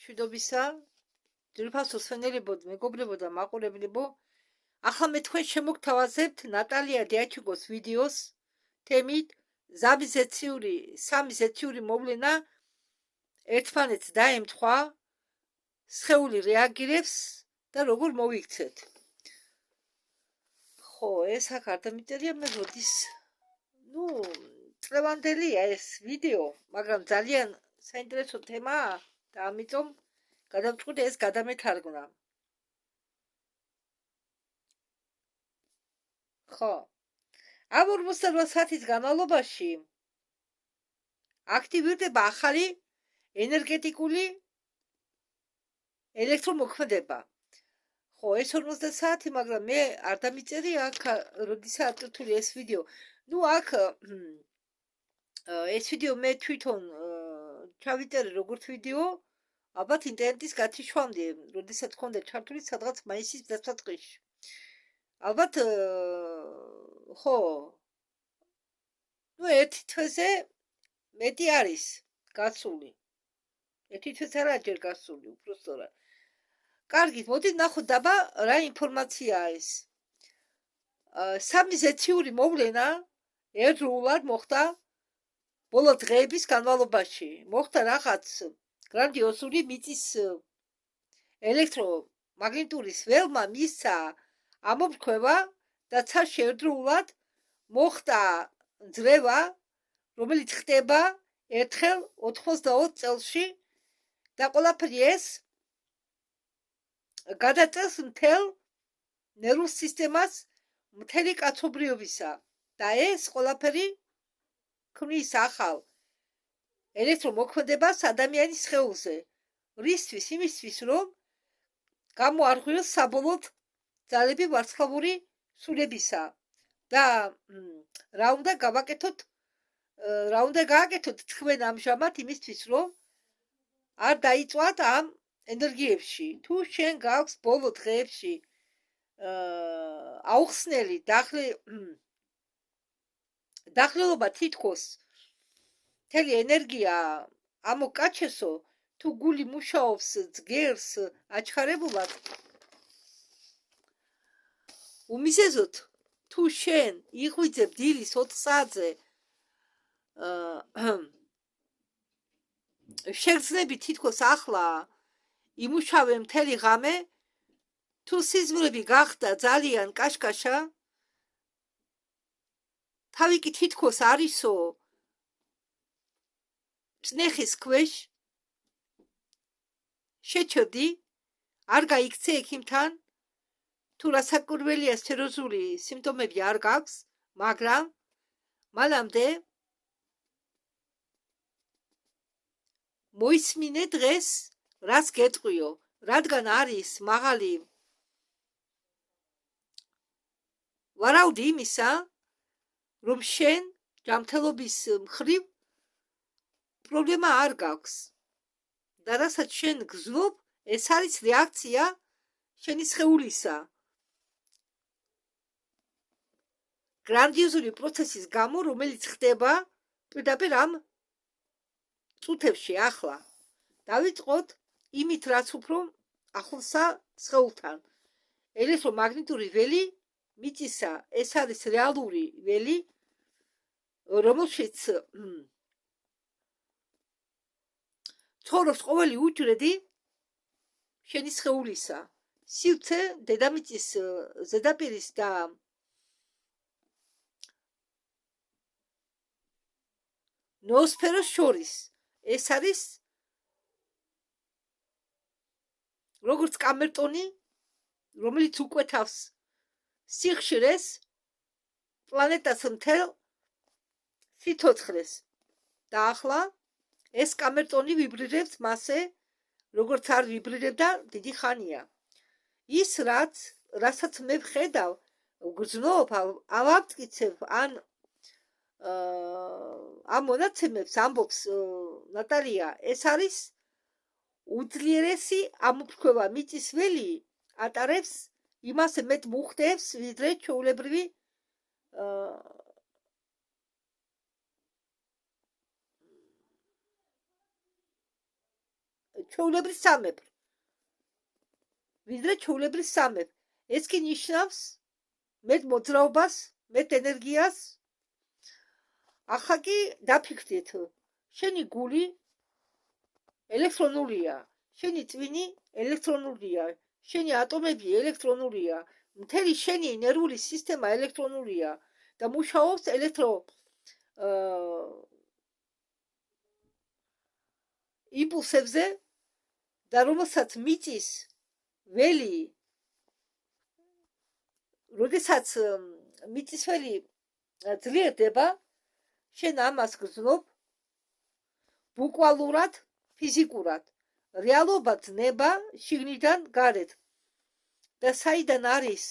მშვიდობისა, ძვირფასო სვენელებო, მეგობრებო და მაყურებლებო. ახლა მე თქვენ შემოგთავაზებთ ნატალია დიაჩიკოს ვიდეოს თემით ზაბიზეციური, სამიზეციური მოვლენა ერთმანეთს დაემთხვა, სხეული რეაგირებს და როგორ მოვიქცეთ. ხო, ეს აქ არ დამიწერია მე როდის, წლევანდელია ეს ვიდეო, მაგრამ ძალიან საინტერესო თემაა და ამიტომ გადავწყვიტე ეს გადამეთარგმნა. ხო. ამ 48 საათის განმავლობაში აქტივირდება ახალი ენერგეტიკული ელექტრომოქმედება. ხო, ეს 50 საათი, მაგრამ მე არ დამიწერია აქ როდესაც აწვთული ეს ვიდეო. აქ ეს ვიდეო მე თვითონ ჩავიწერე როგორც ვიდეო, ალბათ ინტერნეტის გათიშვამდე, როდესაც მქონდა ჩართული სადღაც მაისის დასაწყისში. ალბათ ხო. ერთი თვეზე მეტი არის გასული. ერთი თვეც არა ჯერ გასული, უბრალოდ. კარგით, მოდით ნახოთ დაბა რა ინფორმაციაა ეს. სამიზეციური მოვლენა ერთდროულად მოხდა ბოლო დღეების განმავლობაში. მოხდა რაღაც გრანდიოზული მიწის ელექტრომაგნიტურის ველმა მისცა ამოფრქვევა და ცალ ერთდროულად მოხდა ძრევა, რომელიც ხდება ერთხელ 82 წელში და ყველაფერი ეს გადაწევს მთელ ნერვულ სისტემას მთელი კაცობრიობისა და ეს ყველაფერი ქმნის ახალ ელექტრომოქმედებას ადამიანის სხეულზე. რისთვის? იმისთვის, რომ გამოარღვიოს საბოლოოდ ძალები ვარსკვლავური სულებისა და რა უნდა გააკეთოთ თქვენ ამჟამად იმისთვის, რომ არ დაიწვათ ამ ენერგიებში. თუ შენ გაქვს ბოლო დღეებში აუხსნელი დახლილობა თითქოს მთელი ენერგია ამოკაჩესო, თუ გული მუშაობს ძგერს აჩქარებულად, უმიზეზოდ თუ შენ იღვიძებ დილის 20 საათზე შეგრძნები თითქოს ახლა იმუშავე მთელი ღამე, თუ სიზმრები გახდა ძალიან კაშკაშა, თავი კი თითქოს არისო წნეხის ქვეშ, შეჩერდი, არ გაიქცე ექიმთან, თუ რასაკვირველია სეროზული სიმპტომები არ გაქვს, მაგრამ მანამდე მოისმინე დღეს რას გეტყვიო, რადგან არის მაღალი ვარაუდი იმისა, რომ შენ ჯანმრთელობის მხრივ პრობლემა არ გაქვს და რასაც შენ გრძნობ, ეს არის რეაქცია შენი სხეულისა. გრანდიოზული პროცესის გამო, რომელიც ხდება პირდაპირ ამ წუთებში ახლა. დავიწყოთ იმით, რაც უფრო ახლოსა სხეულთან. ელექტრომაგნიტური ველი მიწისა, ეს არის რეალური ველი, რომელშიც ცხოვრობს ყოველი უჯრედი შენი სხეულისა. სივრცე დედამიწის ზედაპირის და ნოოსფეროს შორის. ეს არის როგორც კამერტონი, რომელიც უკვეთავს სიხშირეს პლანეტას მთელ სიცოცხლეს. და ახლა ეს კამერტონი ვიბრირებს მასე, როგორც არ ვიბრირებდა დიდი ხანია. ის რასაც მე ვხედავ, ვგრძნობ, ავამტკიცებ ან ამ მონაცემებს ამბობს ნატალია, ეს არის უძლიერესი ამოფრქვევა. მიწის ველი ატარებს იმასე მეტ მუხტებს, ვიდრე ჩვეულებრივი ჩვეულებრივ სამეფო. ვიდრე ჩვეულებრივ სამეფო. ეს კი ნიშნავს მეტ მოძრაობას, მეტ ენერგიას. ახლა კი დაფიქრდით, შენი გული ელექტრონულია, შენი წვინი ელექტრონულია, შენი ატომები ელექტრონულია, მთელი შენი ნერვული სისტემა ელექტრონულია და მუშაობს იმპულსებზე და რომელსაც მიწის ველი, როდესაც მიწის ველი ძლიერდება, შენ ამას გრძნობ ბუკვალურად, ფიზიკურად. რეალობა ძნება შიგნიდან გარეთ. და საიდან არის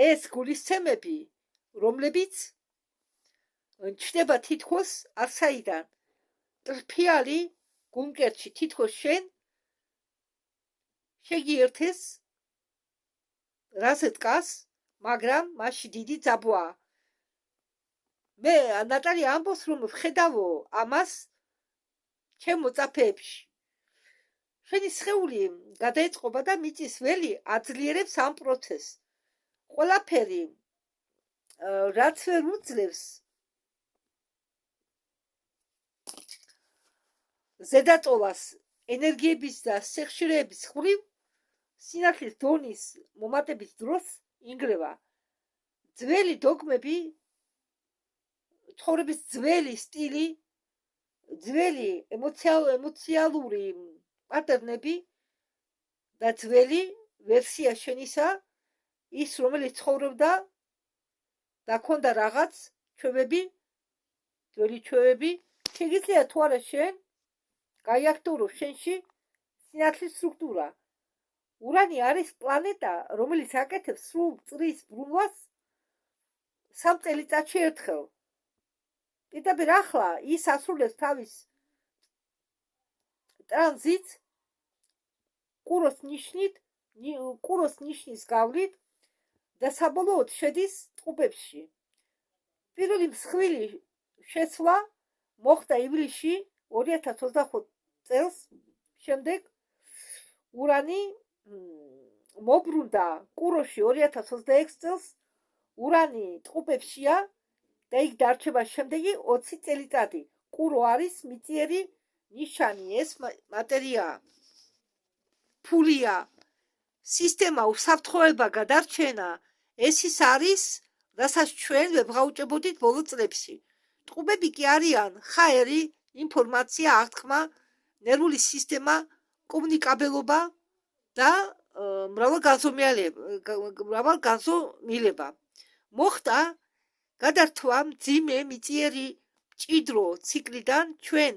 ეს გულისცემები, რომლებიც ჩნდება თითქოს არცაიდან. ტრფიალი გულმკერდში თითქოს შენ შეგიერთეს რაზე დგას, მაგრამ მასში დიდი ძაბვაა. მე ნატალია ამბობს, რომ ვხედავო ამას ჩემ მოწაფეებში. შენი სხეული გადაეწყობა და მიწის ველი აძლიერებს ამ პროცესს. ყველაფერი რაც ვერ უძლებს ზედაწოლას ენერგიების და სიხშირეების ხრივ, სინათლის დონის მომატების დროს ინგრევა. ძველი დოგმები, ცხოვრების ძველი სტილი, ძველი ემოციალური პატერნები და ძველი ვერსია შენისა, ის რომელიც ცხოვრობდა და ქონდა რაღაც ჩვევები, ძველი ჩვევები, შეგიძლია თუ არა შენ გაიაქტორო შენში სინათლის სტრუქტურა. ურანი არის პლანეტა, რომელიც აკეთებს სრულ წრის ბრუნვას 3 წელიწადში ერთხელ. პირდაპირ ახლა ის ასრულებს თავის ტრანზიტს კუროს ნიშნის გავლით და საბოლოოდ შედის ტყუპებში. პირველი მსხვილი შეცვლა მოხდა ივლისში 2025 წელს. შემდეგ ურანი მობრუნდა კუროში 2026 წელს. ურანი ტყუპებშია და იქ დარჩება შემდეგი 20 წელიწადი. კურო არის მიწიერი ნიშანი, ეს მატერიაა, ფულია, სისტემა, უსაფრთხოება, გადარჩენა. ეს ის არის, რასაც ჩვენ ვებღაუჭებოდით ბოლო წლებში. ტყუპები კი არიან ხაერი, ინფორმაცია, აღთქმა, ნერვული სისტემა, კომუნიკაბელობა და მრავალგანზომილება. მოხდა გადართვა მძიმე მიწიერი მჭიდრო ციკლიდან ჩვენ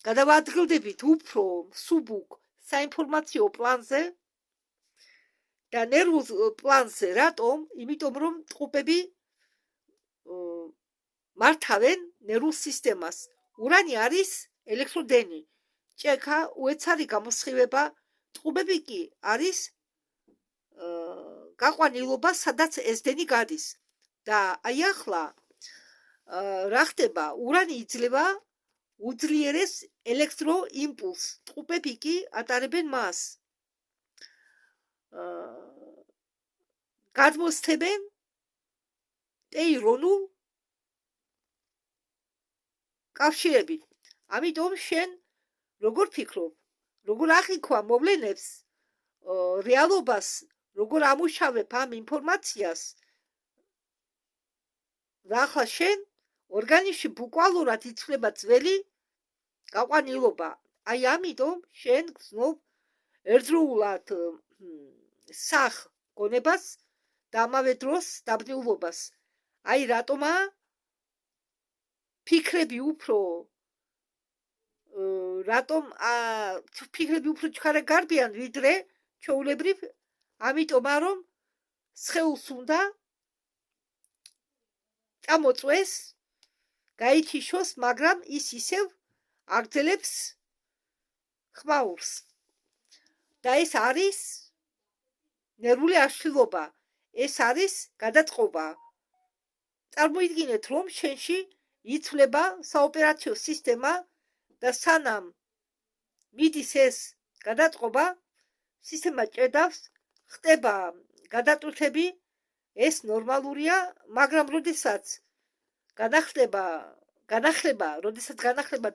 გადავადგილდებით უფრო მსუბუქ საინფორმაციო პლანზე და ნერვულ პლანზე. რატომ? იმიტომ რომ ტყუპები მართავენ ნერვულ სისტემას. ურანი არის ელექტროდენი, ჭექა, უეცარი გამოსხივება. ტყუპები კი არის გაყვანილობა, სადაც ეს დენი გადის. და აი ახლა რა ხდება? ურანი იძლევა უძლიერეს ელექტროიმპულს. ტყუპები კი ატარებენ მას. გადმოსცემენ ტეირონულ კავშირებით. ამიტომ შენ როგორ ფიქრობ, როგორ აღიქვა მოვლენებს, რეალობას, როგორ ამუშავებ ამ ინფორმაციას, და ახლა შენ ორგანიზმში ბუკვალურად იცვლება ძველი გაყვანილობა. აი ამიტომ შენ გრძნობ ერთდროულად სახ გონებას და ამავე დროს დაბნეულობას. აი რატომაა ფიქრები უფრო ჩქარაგარბიან ვიდრე ჩვეულებრივ, ამიტომა რომ სხეულს უნდა წამოწვეს, გაითიშოს, მაგრამ ის ისევ აგრძელებს ხმაურს. და ეს არის ნერვული აშლილობა, ეს არის გადაწყობა. წარმოიდგინეთ, რომ შენში იცვლება საოპერაციო სისტემა და სანამ მიდის ეს გადაწყობა, სისტემა ჭედავს, ხდება გადატვირთები, ეს ნორმალურია, მაგრამ როდესაც განახლება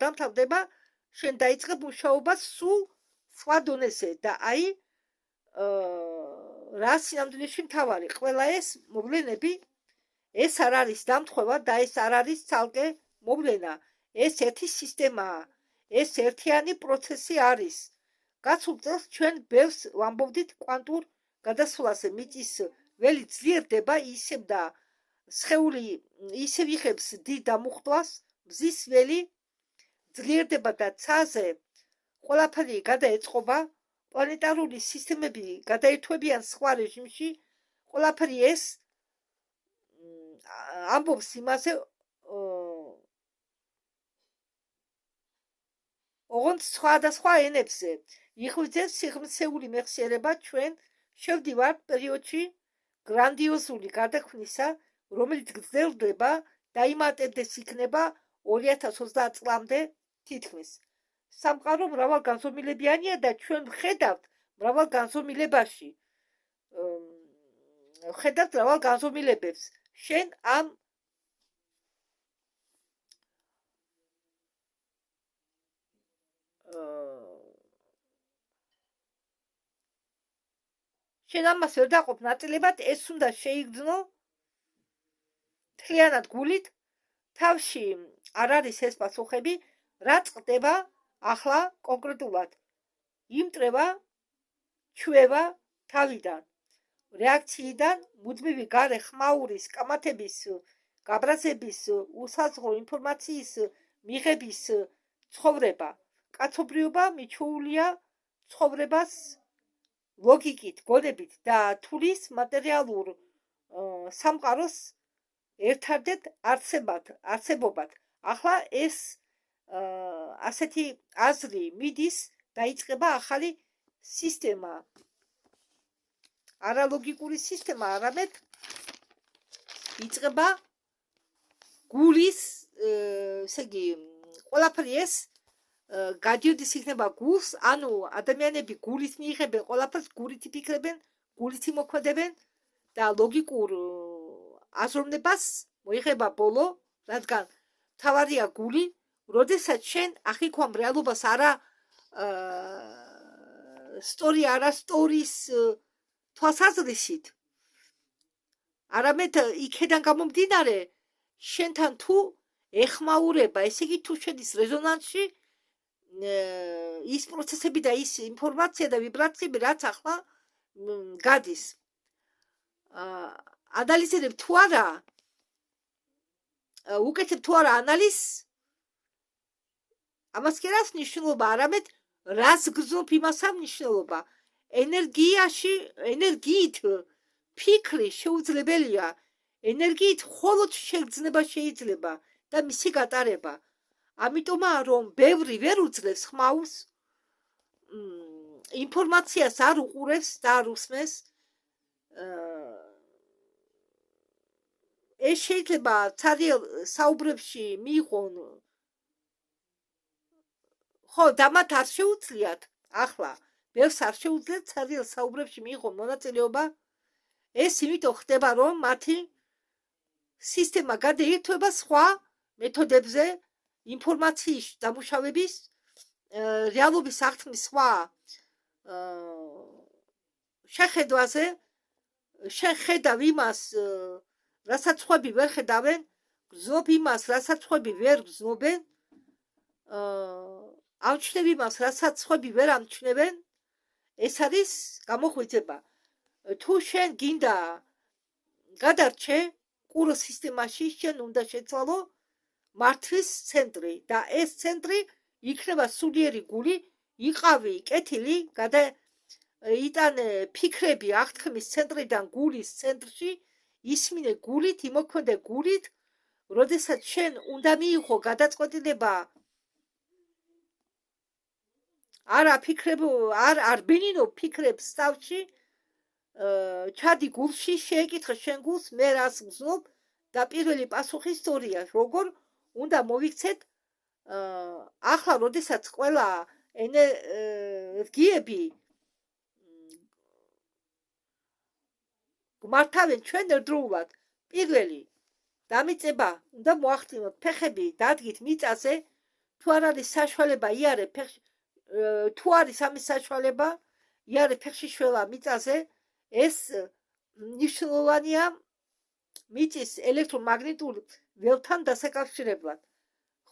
დამთავრდება, შენ დაიწყებ მუშაობას სულ სხვა დონეზე და აი რა სინამდვილეში მთავარი, ყველა ეს მოვლენები, ეს არ არის დამთხოვა და ეს არ არის ცალკე მოვლენა, ეს ერთი სისტემაა, ეს ერთიანი პროცესი არის. გასულ წელს ჩვენ ბევრს ვამბობდით კვანტურ გადასვლაზე, მიწის ველი ძლიერდება ისევ და სხეული ისევ იღებს დიდ დამუხტვას, მზის ველი ძლიერდება და ცაზე ყველაფერი გადაეწყობა, პლანეტარული სისტემები გადაერთვებიან სხვა რეჟიმში, ყველაფერი ეს ამბობს იმაზე, ოღონდ სხვადასხვა ენებზე იღვიძებს სიღრმისეული მეხსიერება ჩვენ შევდივართ პერიოდში გრანდიოზული გარდაქმნისა, რომელიც გრძელდება და იმატებდეს იქნება 2030 წლამდე თითქმის. სამყარო მრავალგანზომილებიანია და ჩვენ ვხედავთ მრავალგანზომილებაში. ვხედავთ მრავალ განზომილებებს. შენ ამ შენ ამას ვერ დაყოფ ნაწილებად, ეს უნდა შეიგრძნო მთლიანად გულით, თავში არ არის ეს პასუხები, რა წყდება ახლა კონკრეტულად. იმტრება, ჩვევა თავიდან, რეაქციიდან, მუდმივი გარე ხმაურის კამათების, გაბრაზების, უსაზღვრო ინფორმაციის მიღების ცხოვრება. კაცობრიობა მიჩვეულია ცხოვრებას ლოგიკით, გონებით და თulis მატერიალურ სამყაროს ერთადერთ არსებობად. ახლა ეს ასეთი აზრი მიდის, დაიწყება ახალი სისტემა. არალოგიკური სისტემა, არამედ იწყება გულის, ესე იგი, ყველაფერი ეს გადიოდის იქნება გულს, ანუ ადამიანები გულით მიიღებენ ყველაფერს, გულით იფიქრებენ, გულით იმოქმედებენ და ლოგიკურ აზროვნებას მოიხება ბოლო, რადგან თავარია გული, როდესაც შენ ახიქვამ რეალობას არა სტორის თვალსაზრისით, არამედ იქედან გამომდინარე, შენთან თუ ეხმაურება, ესე იგი თუ შედის რეზონანსში ის პროცესები და ის ინფორმაცია და ვიბრაციები, რაც ახლა გადის. ანალიზირებ თუ არა, უკეთებ თუ არა ანალიზს, ამას კი რას მნიშვნელობა, არამედ რას გრძნობ, იმას არ მნიშვნელობა. ენერგიით ფიქრი შეუძლებელია, ენერგიით მხოლოდ შეგრძნება შეიძლება და მისი გატარება. ამიტომაა რომ ბევრი ვერ უძლებს ხმაურს, ინფორმაციას არ უყურებს და არ უსმენს. ეს შეიძლება ცარიელ საუბრებში მიიღონ, ხო, და მათ არ შეუძლიათ ახლა, ბევრს არ შეუძლიათ ცარიელ საუბრებში მიიღონ მონაწილეობა. ეს იმიტომ ხდება, რომ მათი სისტემა გადაირთვება სხვა მეთოდებზე, ინფორმაციის დამუშავების, რეალობის აღთქმის სხვა შეხედვაზე, შეხედავ იმას, რასაც სხვები ვერ ხედავენ, გრძნობ იმას, რასაც სხვები ვერ გრძნობენ, ამჩნევ იმას, რასაც სხვები ვერ ამჩნევენ, ეს არის გამოღვიძება. თუ შენ გინდა გადარჩე კურო სისტემაში, შენ უნდა შეცვალო მართვის ცენტრი და ეს ცენტრი იქნება სულიერი გული, იყავი კეთილი, იტანე ფიქრები აღთქმის ცენტრიდან გულის ცენტრში, ისმინე გულით, იმოქმედე გულით, როდესაც შენ უნდა მიიღო გადაწყვეტილება, არ ბინინო ფიქრებს თავში, ჩადი გულში, შეეკითხე შენ გულს, მე რას გრძნობ და პირველი პასუხი ისტორია, როგორ უნდა მოვიქცეთ ახლა როდესაც ყველა ენერგიები მართავენ ჩვენ ერთდროულად პირველი დამიწება უნდა მოახდინოთ ფეხები დადგით მიწაზე თუ არ არის საშუალება იარე ფეხში თუ არის ამის საშუალება იარე ფეხში შველა მიწაზე ეს ნიშნულოვანია მიწის ელექტრომაგნიტურ ველთან დასაკავშირებლად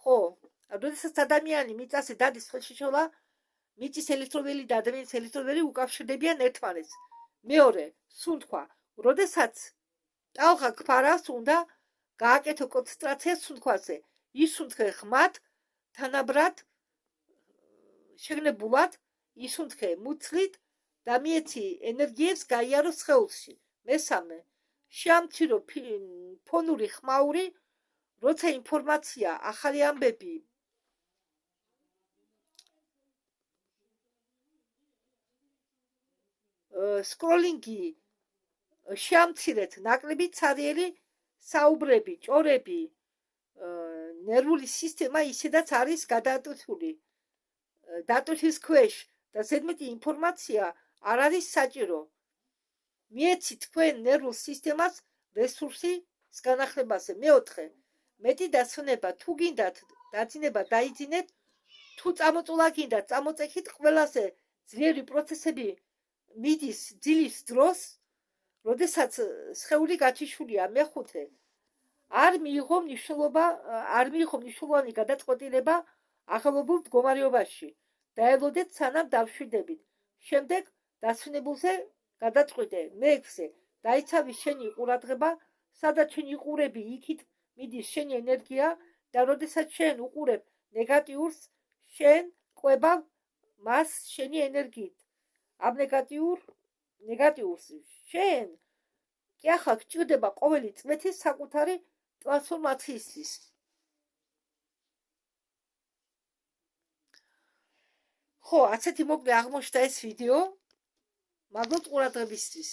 ხო როდესაც ადამიანი მიწაზე დადის ხელში შველა მიწის ელექტროველი და ადამიანის ელექტროველი უკავშირდებიან ერთმანეთს მეორე სუნთქვა როდესაც ტალღა გვარავს უნდა გააკეთო კონცენტრაცია სუნთქვაზე ისუნთქე ხმად თანაბრად შეგნებულად ისუნთქე მუცლით და მიეცი ენერგიებს გაიარო სხეულში მესამე შეამცირო ფონური ხმაური როცა ინფორმაცია ახალი ამბები სკროლინგი შეამცირეთ ნაკლები ცარიელი საუბრები ჭორები ნერვული სისტემა ისედაც არის გადატვირთული დატვირთვის ქვეშ და ზედმეტი ინფორმაცია არ არის საჭირო მიეცით თქვენ ნერვულ სისტემას რესურსის განახლებაზე მეოთხე მეტი დასვენება თუ გინდათ დაძინება დაიძინეთ თუ წამოწულა გინდათ წამოწექით ყველაზე ძლიერი პროცესები მიდის ძილის დროს როდესაც სხეული გაჩიშულია მეხუთე არ მიიღო მნიშვნელოვანი გადაწყვეტილება აღელობულ მდგომარეობაში დაელოდეთ სანამ დავშვიდებით შემდეგ დასვენებულზე გადაწყვიტე მეექვსე დაიცავი შენი ყურადღება სადაც შენ იყურები იქით მიდის შენი ენერგია და როდესაც შენ უყურებ ნეგატიურს შენ ყვება მას შენი ენერგიით ამ ნეგატიურს შენ კი ახლა გჭირდება ყოველი წლეთის საკუთარი ტრანსფორმაციისთვის ხო ასეთი მოკლე აღმოჩნდა ეს ვიდეო მადლობთ ყურადღებისთვის